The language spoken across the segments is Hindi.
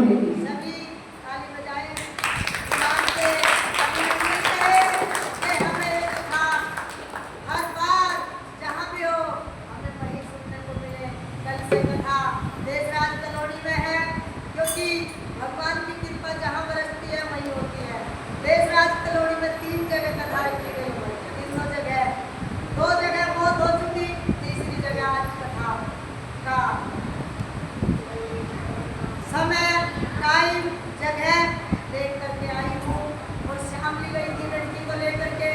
देती। सभी ताली बजाएं, भगवान से अभिनंदन करें कि हमें हाँ हर बार जहाँ भी हो हमें वही सुनने को मिले। कल से कथा देशराज कलोनी में है, क्योंकि भगवान की कृपा जहाँ बरसती है वहीं होती है। देशराज कलोनी में 3 जगह कथा की गई है, तीनों जगह 2 जगह बहुत हो चुकी, तीसरी जगह आज कथा का समय टाइम जगह देख करके आई हूँ। और शामली गई थी लड़की को लेकर के,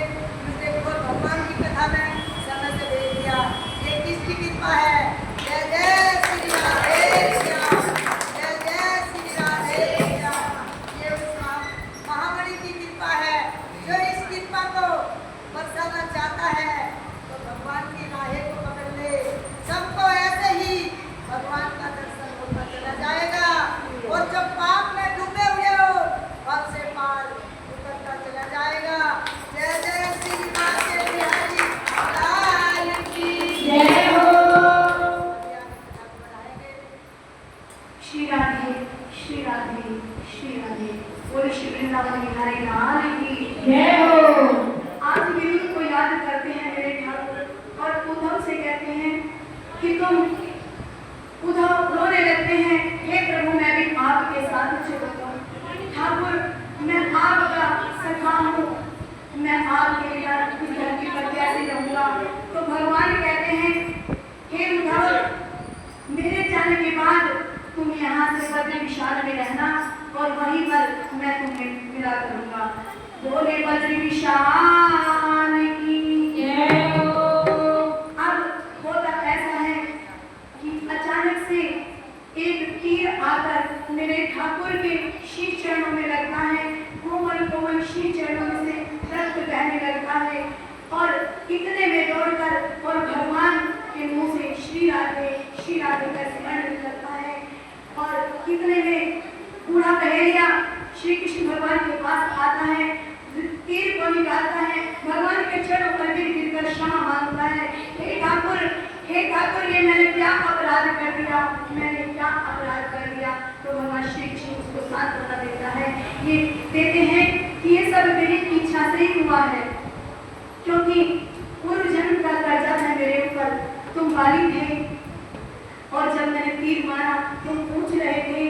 मुझे देखो भगवान की कथा में समय से देख दिया। ये किसकी कृपा है? जय जय श्री राधे श्याम, जय जय श्री राधे श्याम। ये उस महामणि की कृपा है। जो इस कृपा को बरसाना चाहता है तो भगवान की राहें को पकड़ ले, सबको ऐसे ही भगवान का दर्शन होता चला जाएगा। और जो पाप में डूबे हुए हो पाप से पार उतरता चला जाएगा। जय जय श्री राधे बिहारी लाल की जय हो। श्री राधे श्री राधे श्री राधे, बोले श्री वृंदावन बिहारी लाल की जय हो। आज विनोद को याद करते हैं मेरे ठाकुर और उद्धव से कहते हैं कि तुम उद्धव रोने लगते हैं, हे प्रभु मैं भी आपके साथ चलता हूँ। ठाकुर मैं आपका सखा हूँ, मैं आपके बिना इस धरती पर कैसे रहूँगा। तो भगवान कहते हैं हे उद्धव मेरे जाने के बाद तुम यहाँ से बद्री विशाल में रहना और वहीं पर मैं तुम्हें मिला करूँगा। बोले बद्री विशाल की जय हो। अब होता ऐसा है कि अचानक से एक तीर आकर मेरे ठाकुर के शीश चरणों में लगता है। कोमल कोमल शीश चरणों से रक्त बहने लगता है और इतने में दौड़कर और भगवान के मुंह से श्री राधे का स्मरण निकलता है। और इतने में बूढ़ा पहेलिया श्री कृष्ण भगवान के पास आता है, तीर को निकालता है, भगवान के चरणों पर गिर क्षमा मांगता है। हे ठाकुर ये मैंने क्या अपराध कर दिया, मैंने क्या अपराध कर दिया। तो भगवान श्री कृष्ण उसको सांत्वना देता है, ये देते हैं कि ये सब मेरी इच्छा से ही हुआ है, क्योंकि पूर्व जन्म का कर्जा है मेरे ऊपर। तुम बालिक थे और जब मैंने तीर मारा तुम पूछ रहे थे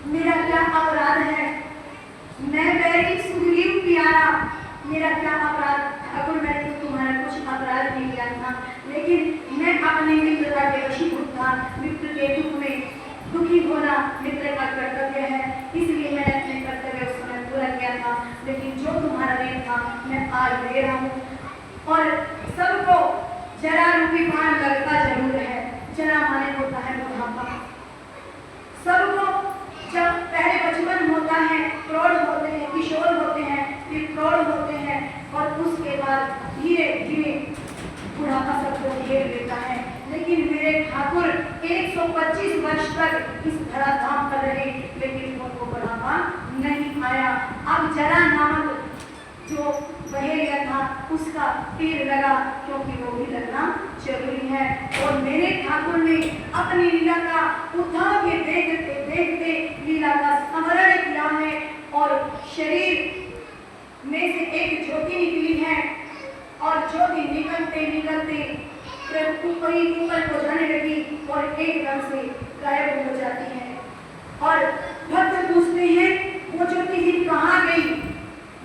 मेरा क्या अपराध है। मैं बैरी सुग्रीव प्यारा, मेरा क्या अपराध। ठाकुर मैंने तो तुम्हारा कुछ अपराध नहीं किया था, लेकिन मैं अपने मित्रता के वशीभूत था। मित्र के दुख में दुखी होना मित्र का कर्तव्य है, इसलिए मैंने अपने कर्तव्य उस समय पूरा किया था। लेकिन जो तुम्हारा ऋण था मैं आज दे रहा हूँ। और सबको जरा रूपी बाण लगता जरूर है। जरा माने होता है बुढ़ापा। सबको जब पहले बचपन होता है, प्रौढ़ होते हैं, किशोर होते हैं, फिर प्रौढ़ होते हैं और उसके बाद धीरे धीरे बुढ़ापा सबको घेर लेता है। लेकिन मेरे ठाकुर 125 वर्ष तक इस धराधाम पर रहे, लेकिन उनको बुढ़ापा नहीं आया। अब जरा नामक जो बहेलिया था उसका तीर लगा, क्योंकि वो भी लगना जरूरी है। और मेरे ठाकुर ने अपनी लीला का उद्धव के देखते देखते लीला का स्मरण किया है और शरीर में से एक ज्योति निकली है और ज्योति निकलते निकलते ऊपर को जाने लगी और एकदम से गायब हो जाती है। और भक्त पूछते हैं वो ज्योति फिर कहाँ गई,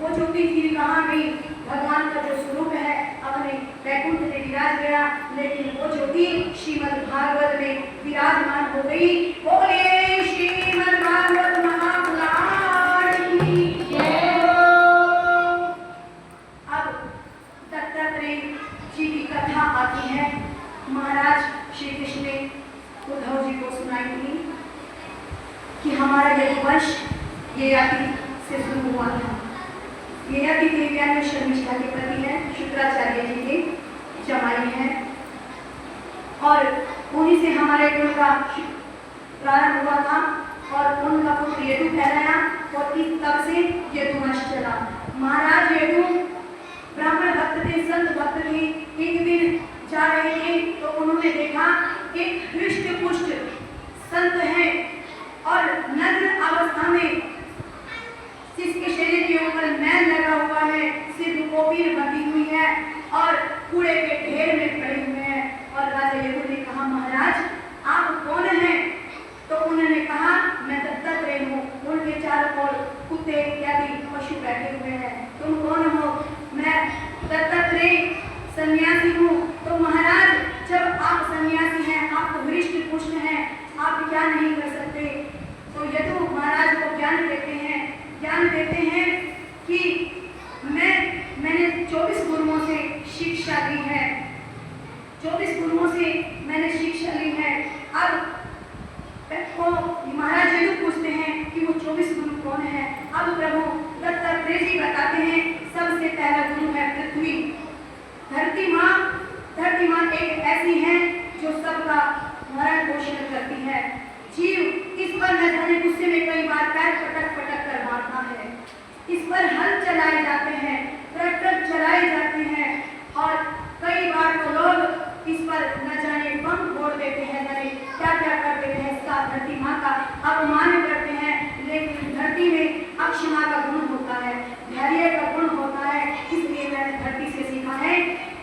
वो ज्योति फिर कहाँ गई। भगवान का जो स्वरूप है अपने वैकुंठ में विराज गया, लेकिन वो ज्योति श्रीमद् भागवत में विराजमान हो गई। बोले श्रीमद् भागवत महापुराण की जय हो। अब दत्तात्रेय जी की कथा आती है। महाराज श्री कृष्ण ने उद्धव जी को सुनाई थी कि हमारा यह वंश ययाति से शुरू हुआ था। ययाति देविया में शर्मिष्ठा के पति है, शुक्राचार्य जी के जमाई हैं और उन्हीं से हमारे कुल का प्रारंभ हुआ था और उनका पुत्र यदु कहलाया और इस तब से यदुवंश चला। महाराज यदु ब्राह्मण भक्त थे, संत भक्त थे। एक दिन जा रहे थे तो उन्होंने देखा एक हृष्ट पुष्ट संत हैं और नग्न अवस्था यदु ने कहा, महाराज आप कौन हैं? तो उन्होंने कहा, मैं दत्तात्रेय हूँ। उनके चारों ओर कुत्ते इत्यादि पशु बैठे हुए हैं। तुम कौन हो? मैं दत्तात्रेय सन्यासी हूँ। तो महाराज जब आप सन्यासी हैं, आप तो हृष्ट पुष्ट हैं, आप क्या नहीं कर सकते? तो यदु महाराज को ज्ञान देते हैं कि मैंने 24 गुरुओं से शिक्षा ली है, 24 गुरुओं से मैंने शिक्षा ली है। अब तो महाराज यदु पूछते हैं कि वो 24 गुरु कौन है? अब प्रभु दत्तात्रेय जी बताते हैं, सबसे पहला गुरु है पृथ्वी। धरती माँ एक ऐसी है जो सबका भरण पोषण करती है। जीव इस पर न जाने गुस्से में कई बार पैर पटक कर मारता है। इस पर हल चलाए जाते हैं, ट्रैक्टर चलाए जाते हैं, और कई बार तो लोग इस पर न जाने बम फोड़ देते हैं, जाने क्या कर देते हैं, इसका धरती माँ का अपमान करते हैं। लेकिन धरती में अक्षमा का गुण होता है, धैर्य का गुण होता है। इसलिए मैंने धरती से सीखा है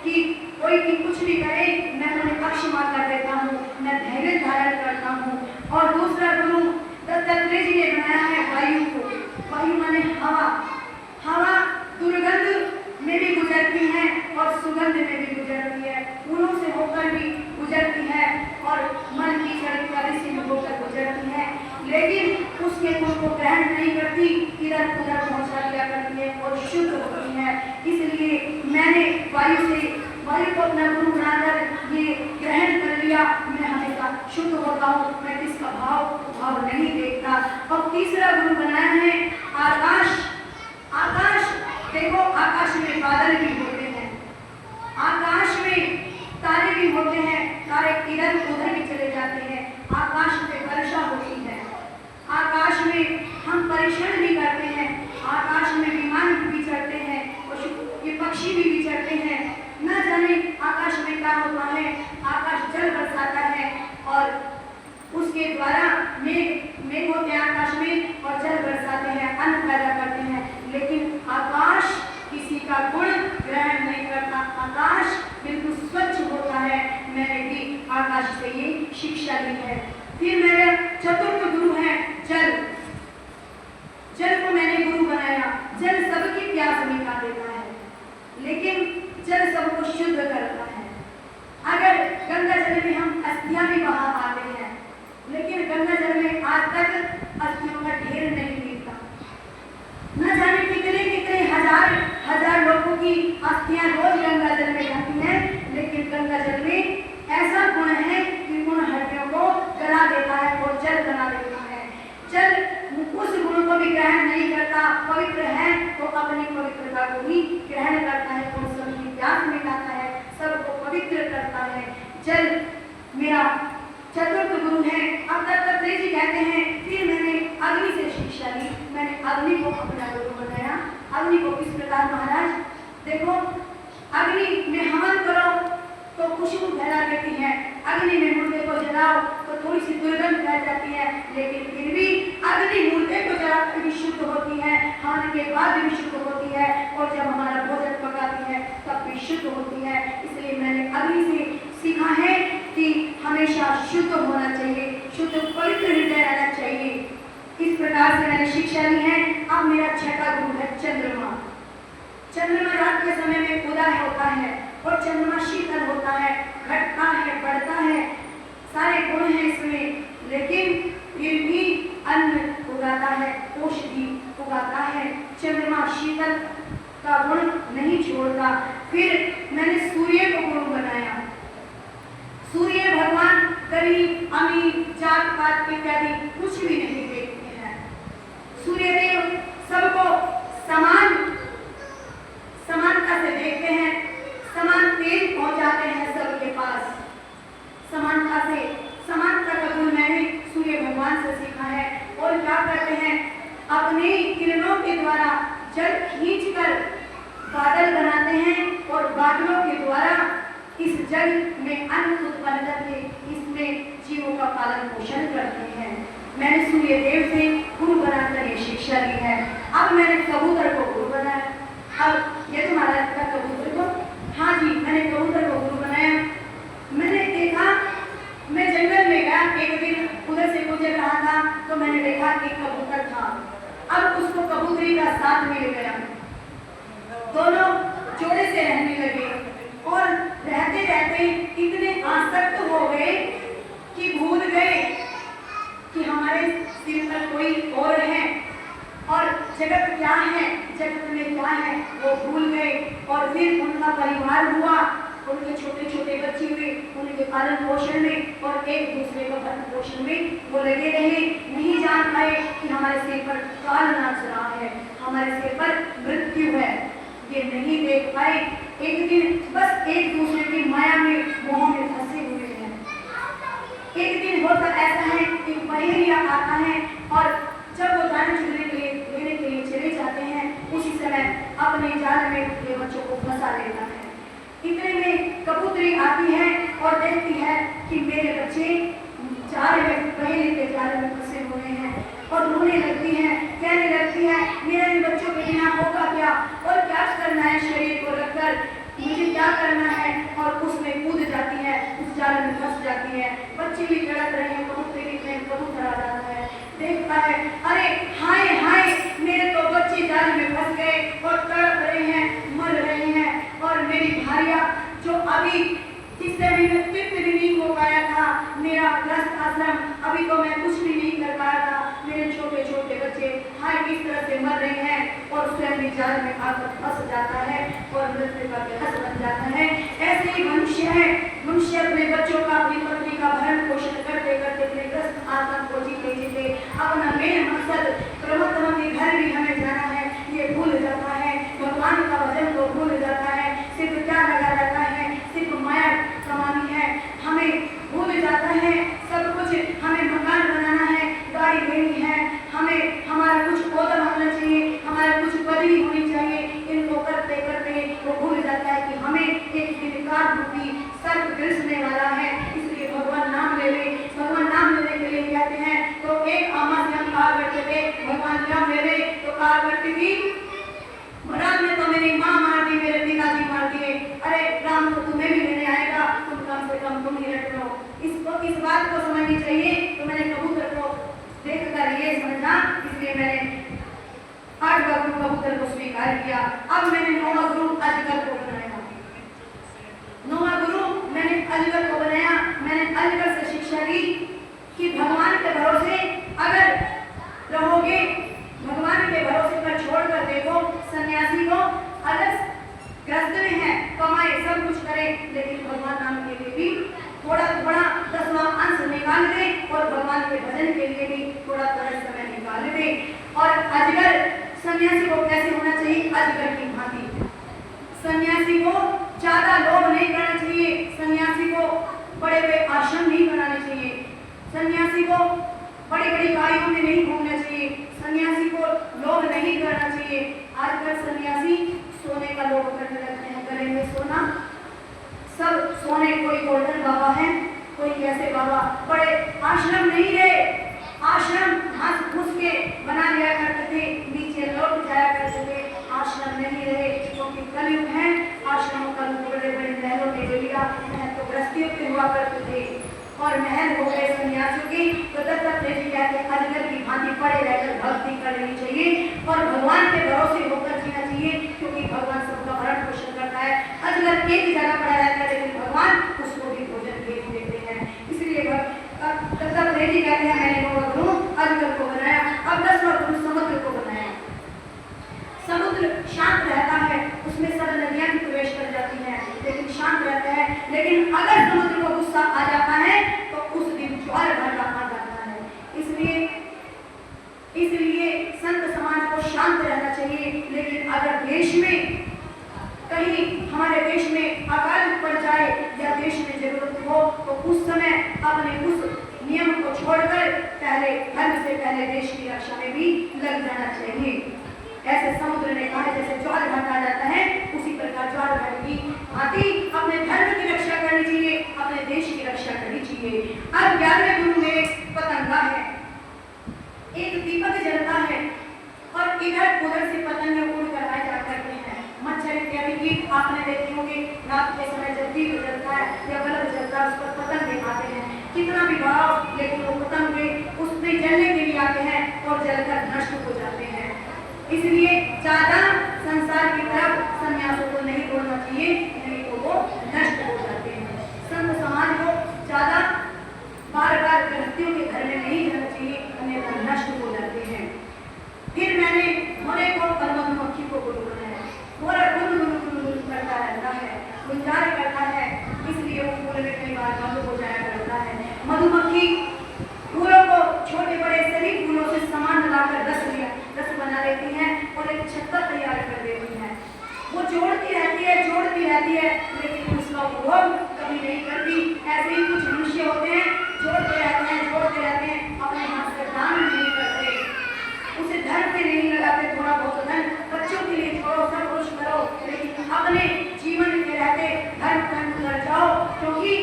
कि कोई भी कुछ भी करे, मैं उन्हें अक्षमा कर देता हूँ, मैं धैर्य धारण करता हूँ। और दूसरा गुरु दत्तात्रेय जी ने बनाया है वायु को। वायु माने हवा दुर्गंध में भी गुजरती है और सुगंध में भी गुजरती है, फूलों से होकर भी गुजरती है और मन की चढ़ती से भी होकर गुजरती है, लेकिन उसके गुण को ग्रहण नहीं करती, इधर उधर पहुंचा दिया करती है और शुद्ध होती है। इसलिए मैंने वायु को अपना गुरु बनाकर ये ग्रहण कर लिया। मैं हमेशा शुद्ध होता हूँ, मैं किसका भाव नहीं देखता। और तीसरा गुरु बनाया है आकाश। देखो, आकाश में बादल भी होते हैं, आकाश में तारे भी होते हैं, तारे इधर उधर भी चले जाते हैं। आकाश में वर्षा होती है, आकाश में हम परीक्षण भी करते हैं, आकाश में विमान भी चढ़ते हैं, ये पक्षी भी विचरते हैं। न जाने आकाश में क्या होता है, आकाश जल बरसाता है और उसके द्वारा मेघ होते हैं आकाश में और जल बरसाते हैं, अन्न पैदा करते हैं। लेकिन आकाश किसी का गुण ग्रहण नहीं करता, आकाश बिल्कुल स्वच्छ होता है। मैंने भी आकाश से ये शिक्षा ली है। फिर मेरा चतुर्थ गुरु है जल को मैंने गुरु बनाया। जल सबकी प्यास मिटा देता है, लेकिन जल सबको शुद्ध करता है। अगर गंगा जल में हम अस्थियां भी बहा पाते हैं, लेकिन गंगा जल में आज तक अस्थियों का ढेर नहीं मिलता। न जाने कितने हजार लोगों की अस्थियां रोज गंगा जल में जाती हैं, लेकिन गंगा जल में ऐसा गुण है कि उन हड्डियों को गला देता है और जल बना देता है। जल उस गुण को भी ग्रहण नहीं करता, पवित्र है तो अपनी पवित्रता को भी ग्रहण करता है और सबकी प्यास मिटाता है, सबको पवित्र करता है। जल मेरा चतुर्थ गुरु है। अब दत्तात्रेय जी कहते हैं, फिर मैंने अग्नि से शिक्षा ली। मैंने अग्नि को अपना गुरु बनाया। अग्नि को किस प्रकार? महाराज देखो, अग्नि में हवन करो तो खुशबू फैला देती है, अग्नि में मुर्दे को जलाओ तो थोड़ी सी दुर्गंध फैल जाती है, लेकिन फिर भी अग्नि मुर्दे को जलाकर भी शुद्ध होती है, खाने के बाद भी शुद्ध होती है, और जब हमारा भोजन पकाती है तब भी शुद्ध होती है। इसलिए मैंने अग्नि से सीखा है कि हमेशा शुद्ध होना चाहिए, शुद्ध पवित्र हृदय रहना चाहिए। इस प्रकार से मैंने शिक्षा ली है। अब मेरा छठा गुरु है चंद्रमा। चंद्रमा रात के समय में उदय होता है और चंद्रमा शीतल होता है, घटता है, बढ़ता है, सारे गुण हैं इसमें, लेकिन फिर भी अन्न उगाता है, औषधि उगाता है। चंद्रमा शीतल का गुण नहीं छोड़ता। फिर मैंने सूर्य को गुरु बनाया। सूर्य भगवान गरीब अमीर जात पात इत्यादि कुछ भी नहीं देखते हैं। सूर्यदेव सबको समानता से देखते हैं, समान तेज पहुंचाते हैं सबके पास। समानता का गुण मैंने सूर्य भगवान से सीखा है। और क्या करते हैं, अपने किरणों के द्वारा जल खींचकर बादल बनाते हैं और बादलों के द्वारा इस जल में अन्न उत्पन्न करके इसमें जीवों का पालन पोषण करते हैं। मैंने सूर्य देव से गुरु बनाकर ये शिक्षा ली है। अब मैंने कबूतर को गुरु बनाया। अब ये तुम्हारा कबूतर को, हाँ जी, मैंने कबूतर को गुरु बनाया। मैंने देखा देखा, मैं जंगल में गया एक दिन, उधर से गुजर रहा था तो मैंने देखा कि कबूतर था। अब उसको कबूतरी का साथ मिल गया, दोनों जोड़े से रहने लगे और रहते रहते इतने आसक्त हो गए कि भूल गए कि हमारे सिर पर कोई और है और जगत क्या है, जगत में क्या है वो भूल गए। और फिर उनका परिवार हुआ, उनके छोटे छोटे बच्चे हुए, उनके पालन पोषण में और एक दूसरे का भरण पोषण में वो लगे रहे। नहीं जान पाए कि हमारे सिर पर काल नाच रहा है, हमारे सिर पर मृत्यु है, ये नहीं देख पाए। एक दिन बस एक दूसरे की माया में मोह में फंसे हुए हैं। एक दिन होता ऐसा है कि पहेलिया आता है और जब वो दाने चुगने के लिए लेने के लिए चले जाते हैं, उसी समय अपने जाल में ये बच्चों को फंसा लेता है। इतने में कबूतरी आती है और देखती है कि मेरे बच्चे जाल में, पहेली के जाल में फंसे हुए हैं और रोने लगती है, कहने लगती है मेरे इन बच्चों के बिना होगा क्या और क्या करना है शरीर को रखकर, मुझे क्या करना है। और उसमें कूद जाती है, उस जाल में फंस जाती है। बच्चे भी तड़प रहे हैं, कबूतर की प्रेम कबूतर आ जाता है, देखता है अरे हाय हाय मेरे तो बच्चे जाल में फंस गए और तड़प रहे हैं, मर रहे हैं। और मेरी भारिया जो अभी जिससे भी मैं तृप्त भी नहीं हो पाया था, मेरा ग्रस्त आश्रम अभी तो मैं कुछ भी नहीं कर पाया था, मेरे छोटे छोटे बच्चे हाय किस तरह से मर रहे हैं और स्वयं भी जाल में आकर फंस जाता है और मृत्यु का ग्रस्त बन जाता है। ऐसे ही मनुष्य है, मनुष्य अपने बच्चों का, अपनी पत्नी का भरण पोषण करते करते अपने ग्रस्त आत्मा को जीते जीते अपना मेन मकसद परमात्मा के घर भी हमें जाना है ये भूल जाता है, भगवान का वचन को भूल जाता है। सिर्फ क्या लगा रहता है, सिर्फ माया कमानी है, हमें भूल जाता है सब कुछ। हमें मकान बनाना है, गाड़ी लेनी है, हमें हमारा कुछ ओहदा होना चाहिए, हमारा कुछ पदवी होनी चाहिए। इनको करते करते वो भूल जाता है कि हमें एक दिन काल रूपी सर्प ग्रसने वाला है। इसलिए भगवान नाम ले ले, भगवान नाम लेने के लिए कहते हैं तो एक आमा से हम कहा करते थे भगवान नाम ले ले, तो कहा करती थी राम ने तो मेरी माँ मार दी, मेरे पिताजी मार दिए, अरे राम तो तुम्हें भी लेने आएगा, तुम कम से कम तुम ही रख लो। इस बात को समझनी चाहिए। तो मैंने कबूतर को देखकर ये समझा, इसलिए मैंने 8वां ग्रुप कबूतर को स्वीकार किया। अब मैंने 9वां ग्रुप अजगर को बनाया। 9वां ग्रुप मैंने अजगर को बनाया। मैंने अजगर से शिक्षा ली कि भगवान के भरोसे अगर रहोगे, भगवान के भरोसे पर छोड़कर देखो, सन्यासी को अगर ग्रस्त में है, कमाए सब कुछ करे, लेकिन भगवान नाम के लिए भी थोड़ा थोड़ा 10वां अंश निकाल दे और भगवान के भजन के लिए भी थोड़ा थोड़ा समय निकाल दे। और अजगर सन्यासी को कैसे होना चाहिए, अजगर की भांति। सन्यासी को ज्यादा लोभ नहीं करना चाहिए, सन्यासी को बड़े बड़े आश्रम नहीं बनाने चाहिए, सन्यासी को बड़ी बड़ी गाड़ियों में नहीं घूमना चाहिए, सन्यासी को लोभ नहीं करना चाहिए। आजकल सन्यासी सोने का लोभ करने लगते हैं, गले में सोना, सब सोने, कोई गोल्डन बाबा है, कोई कैसे बाबा, बड़े आश्रम नहीं रहे, आश्रम घास फूस के बना लिया करते थे, नीचे लौट जाया करते थे, आश्रम नहीं रहे क्योंकि कलयुग है। आश्रमों का बड़े बड़े महलों में ले लिया, महल तो गृहस्थियों के हुआ करते थे और महल हो गए सन्यासियों की। तो दत्तात्रेय जी कहते हैं अजगर की भांति पड़े रहकर भक्ति कर लेनी चाहिए और भगवान के भरोसे होकर जीना चाहिए, क्योंकि भगवान सबका भरण पोषण करता है। अजगर एक जगह पड़ा रहता है लेकिन भगवान उसको भी भोजन भेज देते हैं। इसलिए दत्तात्रेय जी कहते हैं मैंने 9वां ग्रुप अजगर को बनाया। अब 10वां ग्रुप समुद्र को बनाया। समुद्र शांत रहता है, उसमें सब नदियां भी प्रवेश कर जाती हैं, लेकिन शांत रहता है। लेकिन अगर समुद्र को गुस्सा आ जाता है तो उस दिन ज्वार भाटा आ जाता है। इसलिए संत समाज को शांत रहना चाहिए। लेकिन अगर देश में कहीं हमारे देश में अकाल पड़ जाए या देश में जरूरत हो तो उस समय अपने उस नियम को छोड़कर पहले धर्म से पहले देश की रक्षा में भी लग जाना चाहिए। ऐसे समुद्र ने कहा जैसे ज्वार भाटा आ जाता है, उसी प्रकार ज्वार भाटे की भांति अपने धर्म की रक्षा करनी चाहिए, अपने देश की रक्षा करनी चाहिए। अब 11वें गुरु में पतंगा है, एक दीपक जलता है और इधर उधर से पतंगे उड़ कर आ जा करते हैं, मच्छर इत्यादि कीट आपने देखे होंगे रात के समय जब दीप जलता है या बल्ब जलता है उस पर पतंग दिखाते हैं, कितना भी भाव, लेकिन वो पतंग उसमें जलने के लिए आते हैं और जलकर नष्ट हो जाते हैं। इसलिए ज्यादा संसार की तरफ सन्यासों को नहीं बोलना चाहिए, नहीं तो वो नष्ट हो जाते हैं। संत समाज को ज्यादा बार बार गृहस्थियों के घर में नहीं जाना चाहिए, अन्यथा नष्ट हो जाते हैं। फिर मैंने मोरे को और मधुमक्खी को बोला है, मोरा गुनगुन करता रहता है, गुंजार करता है, इसलिए वो फूल में कई बार बंद हो जाया करता है। मधुमक्खी फूलों को छोटे बड़े सभी फूलों से सामान मिलाकर रस बना लेती है और एक छत्ता तैयार कर देती है। वो जोड़ती रहती है, लेकिन उसका उपभोग कभी नहीं करती। ऐसे ही कुछ मनुष्य होते हैं, जोड़ते रहते हैं, अपने हाथ से दान नहीं करते, उसे धन पे नहीं लगाते, थोड़ा बहुत धन बच्चों के लिए छोड़ो, सब कुछ करो, लेकिन अपने जीवन के रहते धन पर गुजर जाओ, क्योंकि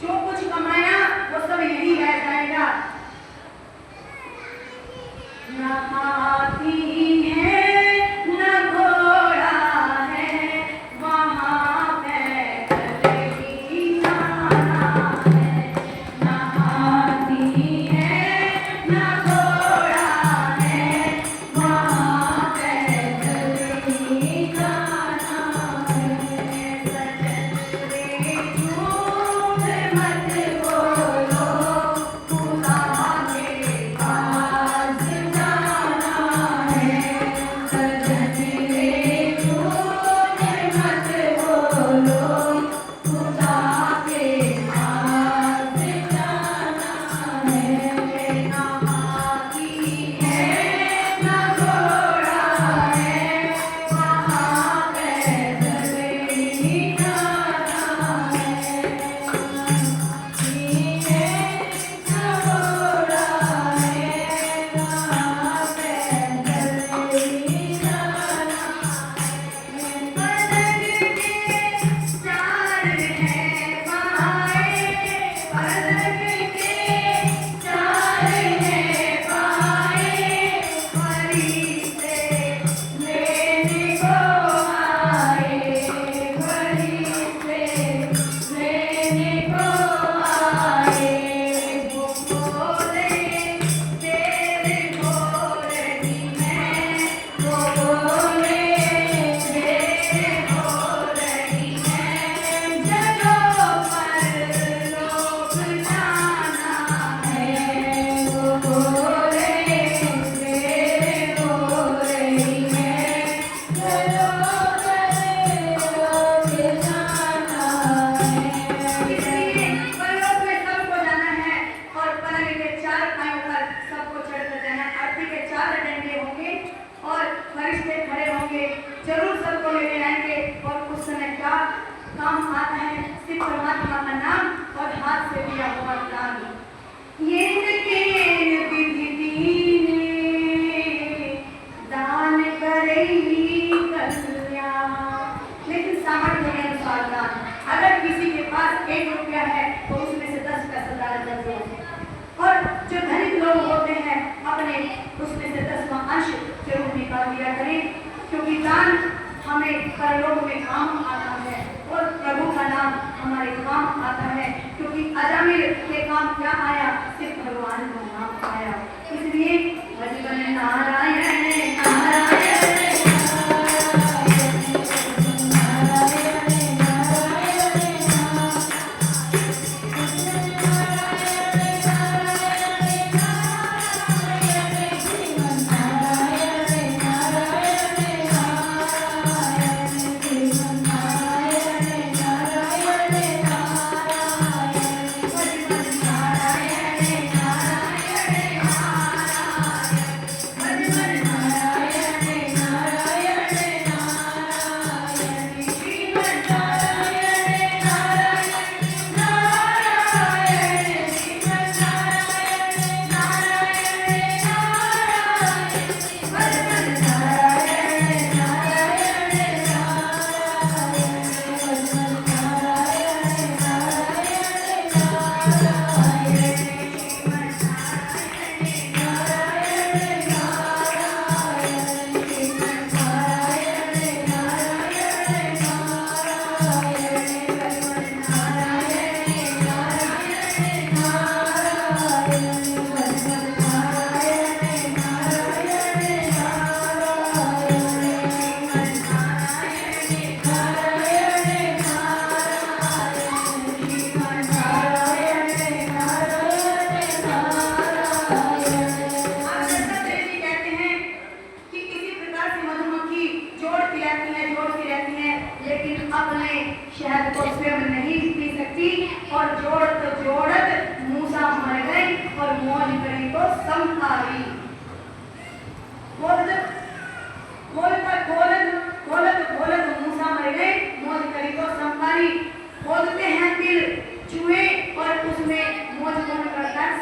जो कुछ कमाया वो सब यही रह जाएगा। ना हाथी है ना घोड़ा है, वहाँ पैदल ही जाना है। ना हाथी है ना घोड़ा है, वहाँ पैदल ही जाना है। सजन रे झूठ मत बोलो, खुदा के पास जाना है। सजन रे झूठ मत बोलो, खुदा के पास जाना है। ना हाथी है ना घोड़ा है, वहाँ पैदल ही जाना है। हाथी है ना घोड़ा है, वहाँ पैदल ही जाना है। पलक के चार है पाए, पलक के चार है पाए, फरिश्ते लेने को आए, फरिश्ते लेने को आए। वो बोले तेरे घोड़नी है, वो बोले तेरे घोड़नी है, जगह पर लोग जाना है। वो बोले तेरे घोड़नी है, जगह पर लोग जाना है। इसलिए परलोक में सबको जाना है और पलंग के चार पायों पर सबको चढ़कर जाना है। आरती के चार डंडे होंगे और फरिश्ते खड़े होंगे, जरूर सबको लेने आएंगे। और उस समय क्या काम आता है? सिर्फ परमात्मा का नाम और हाथ से दिया हुआ दान। ये विधि दीने दान करेगी कल्याण, लेकिन सामर्थ्य के अनुसार दान। अगर किसी के पास 1 रुपया है तो उसमें से 10 पैसा दान कर दो, और जो धनिक लोग होते हैं अपने उसमें से 10वां अंश जरूर निकाल दिया करें, क्योंकि दान हमें परलोक में काम आता है और प्रभु का नाम हमारे काम आता है। क्योंकि अजामिल के काम क्या आया? सिर्फ भगवान का नाम आया। इसलिए भजन नारायण नारायण नारायण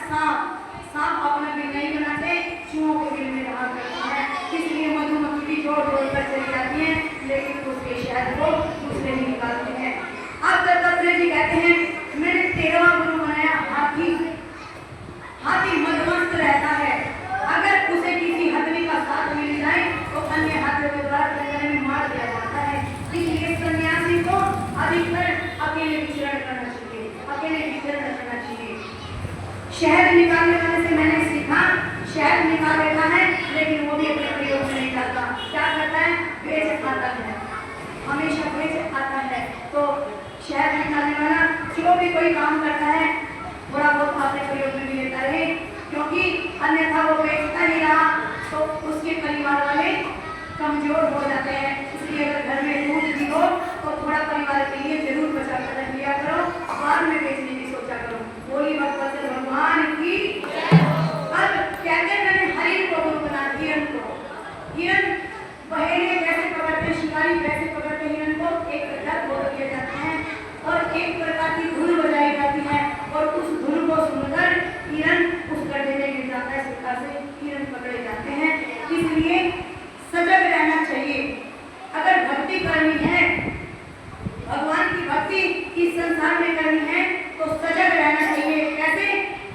सांप अपना बिल नहीं बनाते, चूहों के बिल में रहा करता है। इसलिए मधुमक्खी भी जोड़ कर चली जाती है, लेकिन उसके शहद को दूसरे ही निकालते हैं। अब दत्तात्रेय जी कहते हैं, मैंने 13वां गुरु बनाया हाथी। हाथी मदमस्त रहता है, अगर उसे किसी हथनी का साथ मिल जाए तो अन्य हाथियों के द्वारा जंगल में मार दिया जाता है। इसलिए सन्यासी को अधिकतर अकेले विचरण करना चाहिए, अकेले विचरण करना चाहिए। शहद निकालने वाले से मैंने सीखा, शहद निकाल लेता है लेकिन वो भी अपने प्रयोग में नहीं करता। क्या करता है? बेच आता है, हमेशा बेच आता है। तो शहद निकालने वाला जो भी कोई काम करता है थोड़ा बहुत अपने प्रयोग में भी लेता रहे, क्योंकि अन्यथा वो बेचता ही रहा तो उसके परिवार वाले कमजोर हो जाते हैं। इसलिए अगर घर में दूध भी हो तो थोड़ा परिवार के लिए जरूर बचा कर रख लिया करो, बाद में बेचने की सोचा करो। बोली भगवान की। अब कहते हैं मैंने हरिण को गुरु बना, हिरण को। हिरण बहेलिए कैसे पकड़ते, शिकारी कैसे पकड़ते हिरण को, एक डर बोल दिया जाता है और एक प्रकार की धुन बजाई जाती है और उस धुन को सुनकर हिरण उस गड्ढे में गिर जाता है। इस प्रकार से हिरण पकड़े जाते हैं। इसलिए सजग रहना चाहिए। अगर भक्ति करनी है, भगवान की भक्ति इस संसार में करनी है तो सजग रहना चाहिए। कैसे?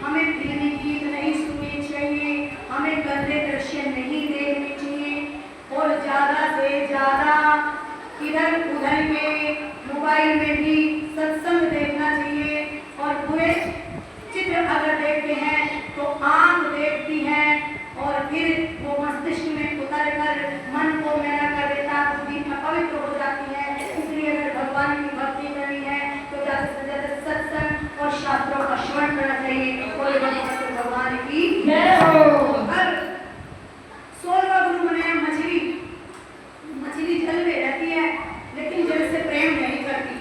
हमें फिल्मी गीत नहीं सुनने चाहिए, हमें गंदे दृश्य नहीं देखने चाहिए और ज्यादा से ज्यादा इधर उधर में मोबाइल में भी सत्संग देखना चाहिए। और बुरे चित्र अगर देखते हैं तो आंख देखती है और फिर वो मस्तिष्क में उतर कर मन को मैला कर देता, बुद्धि अपवित्र हो जाती है। इसलिए अगर भगवान की भक्ति करनी है तो ज्यादा से ज्यादा सत्संग और शास्त्रों का श्रवण करना चाहिए। और भगवान की जय हो। अब 16वां गुरु बनाया मछली। मछली जल में रहती है लेकिन जल से प्रेम नहीं करती।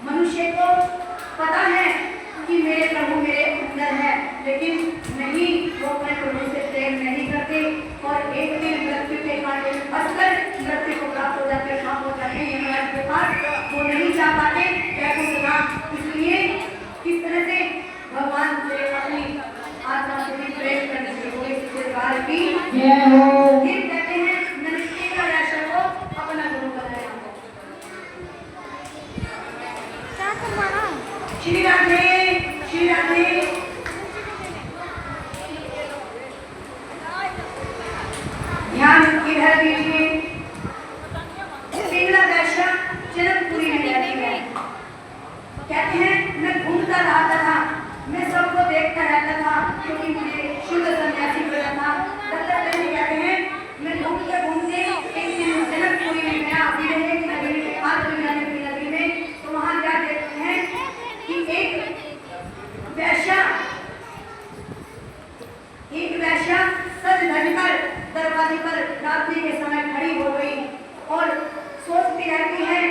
मनुष्य को पता है कि मेरे प्रभु मेरे अंदर है, लेकिन नहीं, वो अपने प्रभु से प्रेम नहीं करते और एक दिन मृत्यु के कांटे में फंसकर मृत्यु को प्राप्त हो जाते हैं, हो जाते हैं यमराज के पास। वो नहीं जा पाते वैकुंठ धाम। इसलिए किस तरह से भगवान से अपनी आत्मा से भी प्रेम करने से कोई सरकार की जय हो। फिर कहते हैं मैंने तेरा राशा को अपना गुरु बनाया। श्री राधे, श्री राधे। ध्यान इधर दीजिए। पिंगला वैश्या जनकपुरी में रहती है। कहते हैं मैं घूमता रहता था, मैं सबको देखता रहता था क्योंकि मुझे शुद्ध सन्यासी बना था। दत्तात्रेय जी कहते हैं मैं घूमते घूमते एक दिन जनकपुरी में गया, विरहे की नगरी में, आत्मज्ञानी की नगरी में। तो वहां क्या देखते हैं कि एक वैश्या सज धज कर दरवाजे पर रात्रि के समय खड़ी हो गई और सोचती रहती है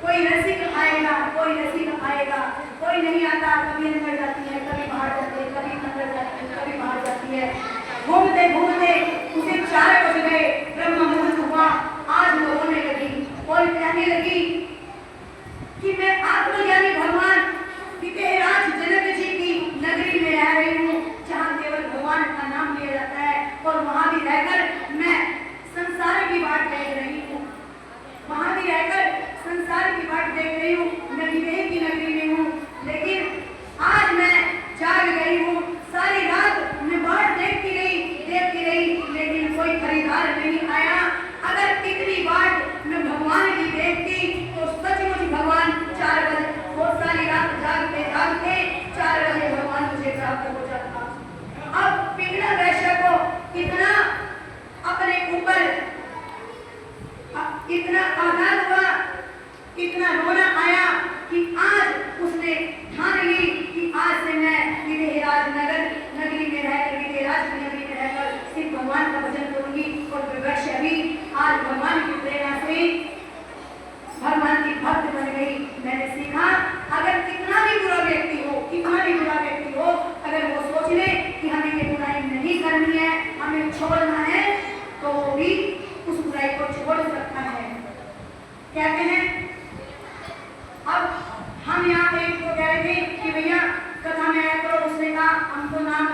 कोई रसिक आएगा, कोई रसिक आएगा। कोई नहीं आता, कभी अंदर जाती है, कभी बाहर जाती है, कभी अंदर जाती है, कभी बाहर जाती है। घूमते घूमते उसे 4 बज गए, ब्रह्म मुहूर्त हुआ। आज वो रोने लगी और कहने लगी कि मैं आत्मज्ञानी भगवान विदेहराज जनक जी की नगरी में रह रही हूँ, जहाँ केवल भगवान का नाम लिया जाता है और वहाँ भी रहकर मैं संसार की बात देख रही हूँ, वहाँ भी रहकर संसार की बात देख रही हूँ। मैं विदेह की नगरी में हूँ, लेकिन आज मैं जाग गई हूँ। सारी रात मैं बाट देखती रही, लेकिन कोई खरीदार नहीं आया। अगर इतनी बाट मैं भगवान की देखती तो सचमुच भगवान 4 बजे, वो सारी रात जागते जागते 4 बजे भगवान मुझे प्राप्त हो जाता। अब पिंगला वैश्य को इतना अपने ऊपर इतना आघात हुआ, इतना रोना आया कि आज उसने ठान ली कि आज से मैं विदेहराज नगरी में रहकर, विदेहराज की नगरी में रहकर सिर्फ भगवान का भजन करूंगी। और वैश्य भी आज भगवान की प्रेरणा से भगवान की भक्त बन गई। मैंने सीखा अगर कितना भी बुरा व्यक्ति हो, कितना भी बुरा व्यक्ति हो, अगर वो सोच ले कि हमें ये बुराई नहीं करनी है, हमें छोड़ना है, तो वो भी उस बुराई को छोड़ सकता है। कहते हैं अब हम यहाँ पे एक को कह रहे थे कि भैया कथा में आया करो। उसने कहा हमको नाम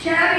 शराबी